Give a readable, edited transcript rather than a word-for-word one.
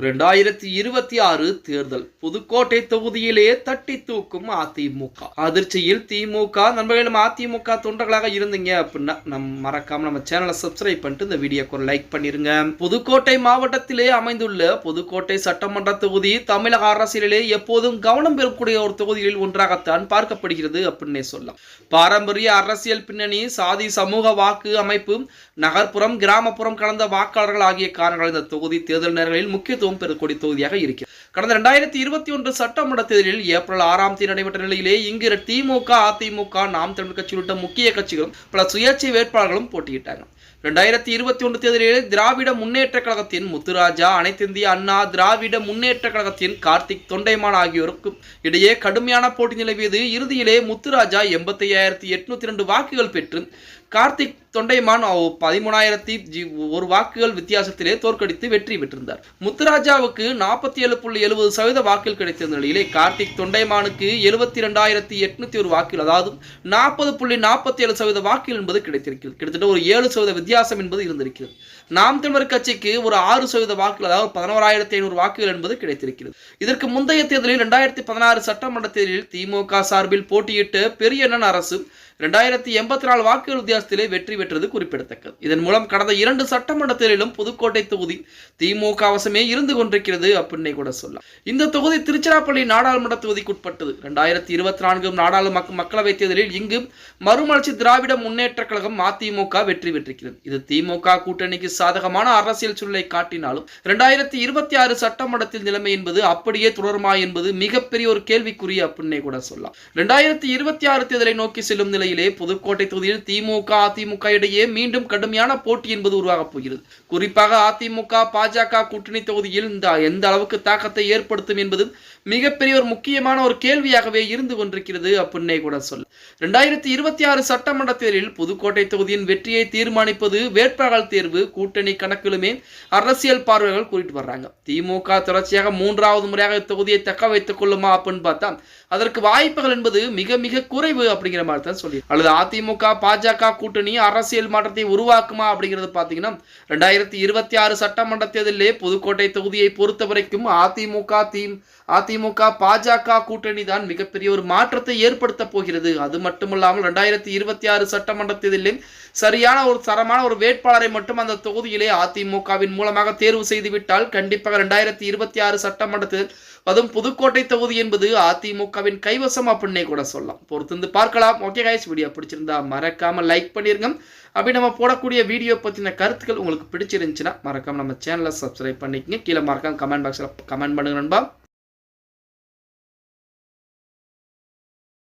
2026 தேர்தல் புதுக்கோட்டை தொகுதியிலே தட்டி தூக்கும் அதிமுக. அதிர்ச்சியில் திமுக. நண்பர்கள், நம்ம அதிமுக தொண்டர்களாக இருந்தீங்க அப்படின்னா மறக்காம நம்ம சேனலை சப்ஸ்கிரைப் பண்ணிட்டு இந்த வீடியோக்கு ஒரு லைக் பண்ணிருங்க. புதுக்கோட்டை மாவட்டத்திலே அமைந்துள்ள புதுக்கோட்டை சட்டமன்ற தொகுதி தமிழக அரசியலிலே எப்போதும் கவனம் பெறக்கூடிய ஒரு தொகுதிகளில் ஒன்றாகத்தான் பார்க்கப்படுகிறது அப்படின்னே சொல்லலாம். பாரம்பரிய அரசியல் பின்னணி, சாதி சமூக வாக்கு அமைப்பு, நகர்ப்புறம் கிராமப்புறம் கலந்த வாக்காளர்கள் ஆகிய காரணங்கள் இந்த தொகுதி தேர்தல் நேரங்களில் முக்கியத்துவம் பெறக்கூடிய தொகுதியாக இருக்கிறது. கடந்த 2021 சட்டமன்ற தேர்தலில் ஏப்ரல் 6ஆம் தேதி நடைபெற்ற நிலையிலே இங்கு திமுக, அதிமுக, நாம் தமிழர் கட்சி உள்ளிட்ட முக்கிய கட்சிகளும் பல சுயேட்சை வேட்பாளர்களும் போட்டியிட்டாங்க. 2021 தேர்தலில் திராவிட முன்னேற்ற கழகத்தின் முத்துராஜா, அனைத்திந்திய அண்ணா திராவிட முன்னேற்ற கழகத்தின் கார்த்திக் தொண்டைமான் ஆகியோருக்கும் இடையே கடுமையான போட்டி நிலவியது. இறுதியிலே முத்துராஜா 85,802 வாக்குகள் பெற்று கார்த்திக் தொண்டைமான் 13,001 வாக்குகள் வித்தியாசத்திலே தோற்கடித்து வெற்றி பெற்றிருந்தார். முத்துராஜாவுக்கு 47.70% வாக்குகள் கிடைத்திருந்த நிலையிலே கார்த்திக் தொண்டைமானுக்கு 72,801 வாக்குகள், அதாவது 40.47% வாக்குகள் என்பது கிடைத்திருக்கிறது. கிட்டத்தட்ட ஒரு 7% வித்தியாசம் என்பது இருந்திருக்கிறது. நாம் தமிழர் கட்சிக்கு ஒரு 6% வாக்குகள், அதாவது 11,500 வாக்குகள் என்பது கிடைத்திருக்கிறது. இதற்கு முந்தைய தேர்தலில் 2016 சட்டமன்ற தேர்தலில் திமுக சார்பில் போட்டியிட்ட பெரியண்ணன் அரசு 2084 வாக்குகள் வித்தியாசத்திலே வெற்றி பெற்றது குறிப்பிடத்தக்கது. இதன் மூலம் கடந்த 2 சட்டமன்ற தேர்தலிலும் புதுக்கோட்டை தொகுதி திமுக வசமே இருந்து கொண்டிருக்கிறது அப்படின்னே கூட சொல்லலாம். இந்த தொகுதி திருச்சிராப்பள்ளி நாடாளுமன்ற தொகுதிக்கு உட்பட்டது. 2024 நாடாளுமன்ற மக்களவை தேர்தலில் இங்கு மறுமலர்ச்சி திராவிட முன்னேற்ற கழகம் அதிமுக வெற்றி பெற்றிருக்கிறது. இது திமுக கூட்டணிக்கு சாதகமான அரசியல் சூழலை காட்டினாலும் 2026 சட்டமன்றத்தில் நிலைமை என்பது அப்படியே தொடருமா என்பது மிகப்பெரிய ஒரு கேள்விக்குறி அப்படின்னே கூட சொல்லலாம். 2026 தேர்தலை நோக்கி செல்லும் நிலையிலே புதுக்கோட்டை தொகுதியில் திமுக, அதிமுக இடையே மீண்டும் கடுமையான போட்டி என்பது உருவாகப் போகிறது. குறிப்பாக அதிமுக, பாஜக கூட்டணி தொகுதியில் எந்த அளவுக்கு தாக்கத்தை ஏற்படுத்தும் என்பது மிகப்பெரிய ஒரு முக்கியமான ஒரு கேள்வியாகவே இருந்து கொண்டிருக்கிறது அப்படின்னே கூட சொல்ல. 2026 சட்டமன்ற தேர்தலில் புதுக்கோட்டை தொகுதியின் வெற்றியை தீர்மானிப்பது வேட்பாளர் தேர்வு. கூட்டணி கணக்கிலுமே அரசியல் பார்வைகள் குறித்து வர்றாங்க. திமுக தொடர்ச்சியாக 3வது முறையாக தொகுதியை தக்க வைத்துக் கொள்ளுமா அப்படின்னு பார்த்தா அதற்கு வாய்ப்புகள் என்பது மிக மிக குறைவு அப்படிங்கிற மாதிரி தான் சொல்லி. அல்லது அதிமுக, பாஜக கூட்டணி அரசியல் மாற்றத்தை உருவாக்குமா அப்படிங்கிறது பார்த்தீங்கன்னா 2026 சட்டமன்ற தேர்தலிலே புதுக்கோட்டை தொகுதியை பொறுத்த வரைக்கும் அதிமுக பாஜக கூட்டணி தான் மிகப்பெரிய ஒரு மாற்றத்தை ஏற்படுத்த போகிறது. அது மட்டுமல்லாமல் 2026 சட்டமன்ற தேர்தலில் சரியான ஒரு தரமான ஒரு வேட்பாளரை மட்டும் அந்த தொகுதியிலே அதிமுகவின் மூலமாக தேர்வு செய்துவிட்டால் கண்டிப்பாக 2026 சட்டமன்ற தேர்தல், அதுவும் புதுக்கோட்டை தொகுதி என்பது அதிமுகவின் கைவசம் அப்படின்னே கூட சொல்லலாம். பொறுத்து பார்க்கலாம். ஓகே கைஸ், வீடியோ பிடிச்சிருந்தா மறக்காம லைக் பண்ணிருங்க. அப்படி நம்ம போடக்கூடிய வீடியோ பற்றின கருத்துக்கள் உங்களுக்கு பிடிச்சிருந்துச்சுன்னா மறக்காம நம்ம சேனலை சப்ஸ்கிரைப் பண்ணிக்கங்க. கீழே மறக்காம கமெண்ட் பாக்ஸில் கமெண்ட் பண்ணுங்க நண்பா.